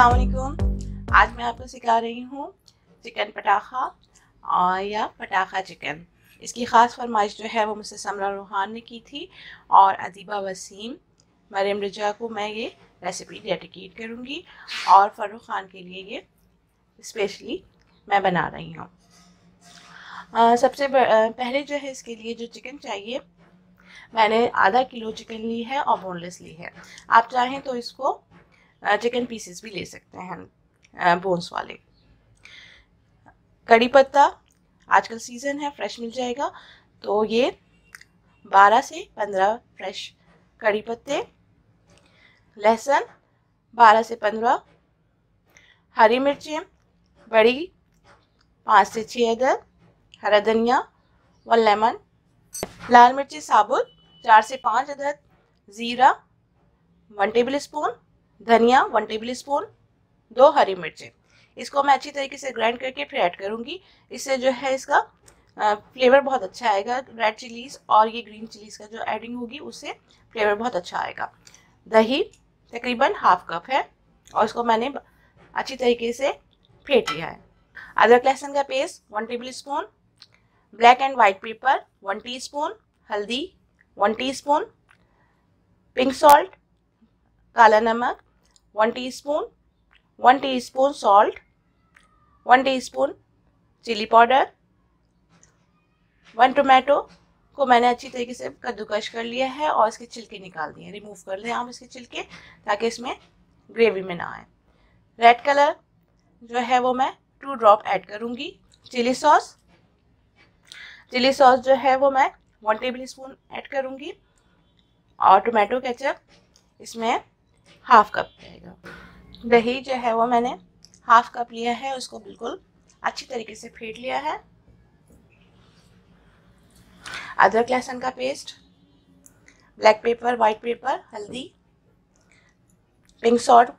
अस्सलाम वालेकुम। आज मैं आपको सिखा रही हूँ चिकन पटाखा या पटाखा चिकन। इसकी ख़ास फरमाइश जो है वो मुझसे समरा रूहान ने की थी और अदीबा वसीम मरियम रजा को मैं ये रेसिपी डेडिकेट करूँगी और फ़ारूक ख़ान के लिए ये स्पेशली मैं बना रही हूँ। सबसे पहले जो है इसके लिए जो चिकन चाहिए, मैंने आधा किलो चिकन ली है और बोनलेस ली है। आप चाहें तो इसको चिकन पीसेस भी ले सकते हैं बोन्स वाले। कड़ी पत्ता आजकल सीज़न है, फ्रेश मिल जाएगा, तो ये 12 से 15 फ्रेश कड़ी पत्ते, लहसुन 12 से 15, हरी मिर्चें बड़ी 5 से 6 अदद, हरा धनिया 1 लेमन, लाल मिर्ची साबुत 4 से 5 अदद, ज़ीरा 1 टेबल स्पून, धनिया 1 टेबल स्पून, 2 हरी मिर्चें। इसको मैं अच्छी तरीके से ग्राइंड करके फिर ऐड करूँगी। इससे जो है इसका फ्लेवर बहुत अच्छा आएगा। रेड चिलीज़ और ये ग्रीन चिलीज़ का जो एडिंग होगी उससे फ्लेवर बहुत अच्छा आएगा। दही तकरीबन हाफ कप है और इसको मैंने अच्छी तरीके से फेंट लिया है। अदरक लहसुन का paste 1 tablespoon, black and white pepper 1 teaspoon, हल्दी 1 टीस्पून, पिंक सॉल्ट काला नमक 1 teaspoon, 1 teaspoon salt, 1 teaspoon chilli powder, 1 tomato को मैंने अच्छी तरीके से कद्दूकश कर लिया है और इसके छिलके निकाल दिए। रिमूव कर दें आप इसके छिलके ताकि इसमें ग्रेवी में ना आए। रेड कलर जो है वो मैं 2 ड्रॉप ऐड करूँगी। चिली सॉस जो है वो मैं 1 टेबल स्पून ऐड करूँगी और टोमेटो केचप इसमें हाफ कप रहेगा। दही जो है वो मैंने हाफ कप लिया है, उसको बिल्कुल अच्छी तरीके से फेंट लिया है। अदरक लहसुन का paste, black pepper, white pepper, हल्दी, pink salt,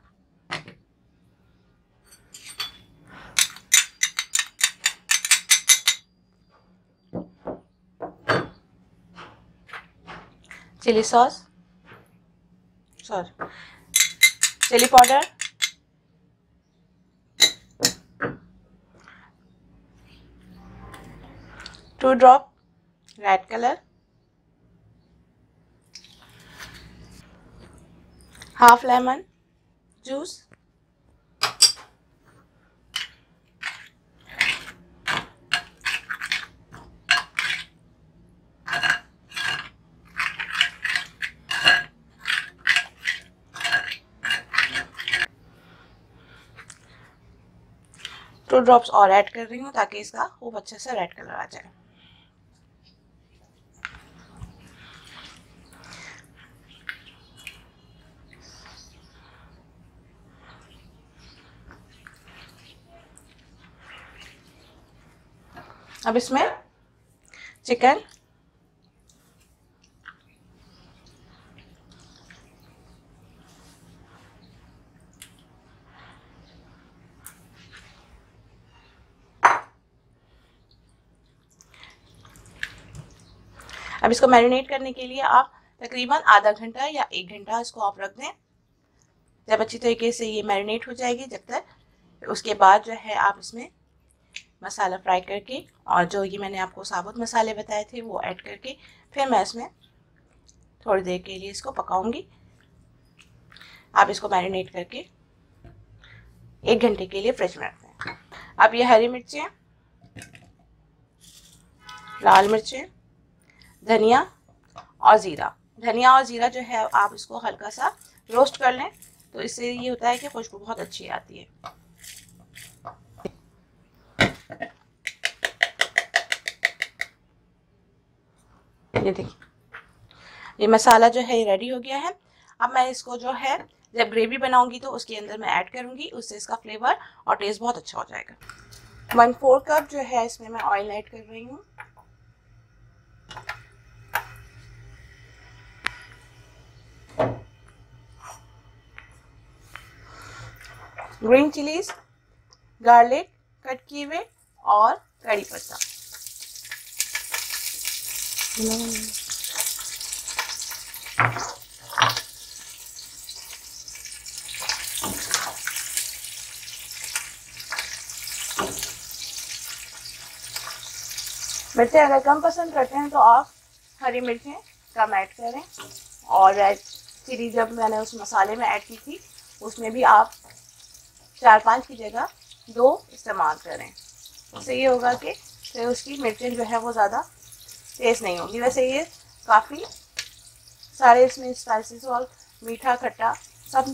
chilli sauce, chilli powder, two drop red colour, half lemon juice, two drops और ऐड कर रही हूँ ताकि इसका खूब अच्छे से रेड कलर आ जाए। अब इसमें चिकन अब इसको मैरिनेट करने के लिए आप तकरीबन आधा घंटा या 1 घंटा इसको आप रख दें। जब अच्छी तरीके से ये मैरिनेट हो जाएगी जब तक, उसके बाद जो है आप इसमें मसाला फ्राई करके और जो ये मैंने आपको साबुत मसाले बताए थे वो ऐड करके फिर मैं इसमें थोड़ी देर के लिए इसको पकाऊंगी। आप इसको मैरिनेट करके 1 घंटे के लिए फ्रिज में रख दें। अब ये हरी मिर्चें, लाल मिर्चें, धनिया और ज़ीरा जो है आप इसको हल्का सा रोस्ट कर लें, तो इससे ये होता है कि खुशबू बहुत अच्छी आती है। ये देखिए, ये मसाला जो है ये रेडी हो गया है। अब मैं इसको जो है जब ग्रेवी बनाऊंगी तो उसके अंदर मैं ऐड करूंगी, उससे इसका फ्लेवर और टेस्ट बहुत अच्छा हो जाएगा। 1/4 कप जो है इसमें मैं ऑयल ऐड कर रही हूँ। ग्रीन चिलीज, गार्लिक कट किए हुए और कड़ी पत्ता। मिर्चें अगर कम पसंद करते हैं तो आप हरी मिर्चें कम ऐड करें, और रेड चिली जब मैंने उस मसाले में ऐड की थी उसमें भी आप 4-5 की जगह 2 इस्तेमाल करें। उससे ये होगा कि फिर उसकी मिर्चें जो है वो ज़्यादा तेज़ नहीं होगी। वैसे ये काफ़ी सारे इसमें स्पाइसेस और मीठा खट्टा सब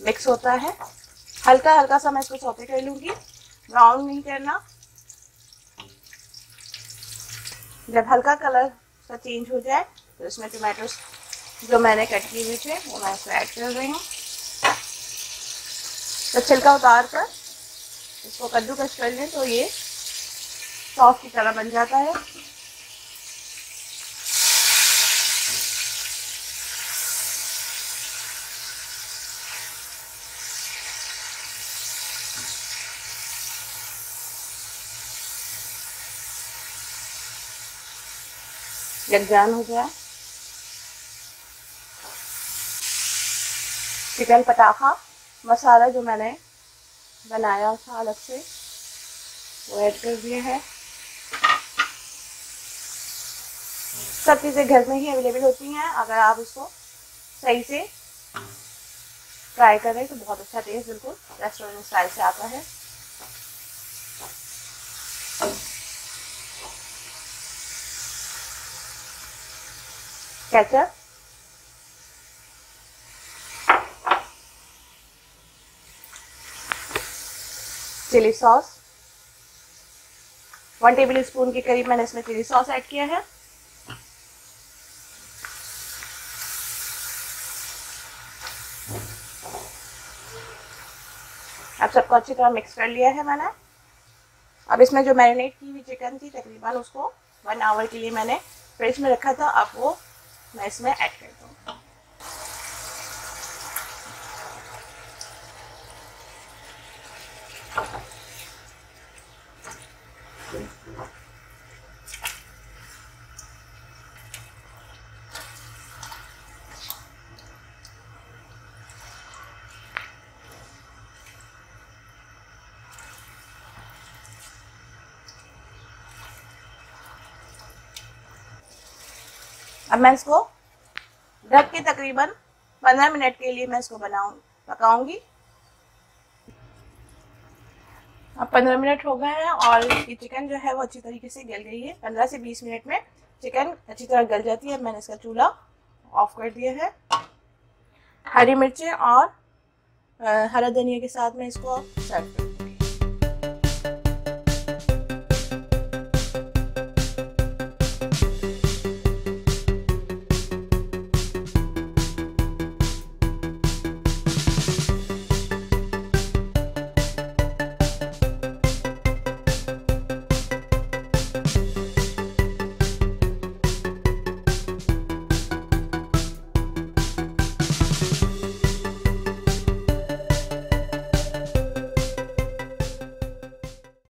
मिक्स होता है। हल्का हल्का सा मैं इसको सौते कर लूँगी, ब्राउन नहीं करना। जब हल्का कलर का चेंज हो जाए तो इसमें टमाटोस जो मैंने कट किए हुए थे वो मैं इसमें ऐड कर रही हूँ। तो छिलका उतार कर इसको कद्दूकस कर लें तो ये सॉस की तरह बन जाता है। यकजान हो जाए, चिकन पटाखा मसाला जो मैंने बनाया था अलग से वो ऐड कर दिया है। सब चीज़ें घर में ही अवेलेबल होती हैं, अगर आप इसको सही से ट्राई करें तो बहुत अच्छा टेस्ट बिल्कुल रेस्टोरेंट स्टाइल से आता है। Ketchup, chilli sauce 1 tablespoon के करीब मैंने इसमें चिली सॉस ऐड किया है। अब सबको अच्छी तरह मिक्स कर लिया है मैंने। अब इसमें जो मैरिनेट की हुई चिकन थी तकरीबन उसको 1 आवर के लिए मैंने फ्रिज में रखा था, अब वो मैं इसमें ऐड कर दूँ। अब मैं इसको ढक के तकरीबन 15 मिनट के लिए मैं इसको पकाऊंगी। अब 15 मिनट हो गए हैं और ये चिकन जो है वो अच्छी तरीके से गल गई है। 15 से 20 मिनट में चिकन अच्छी तरह गल जाती है। मैंने इसका चूल्हा ऑफ कर दिया है। हरी मिर्चें और हरा धनिया के साथ मैं इसको सर्व कर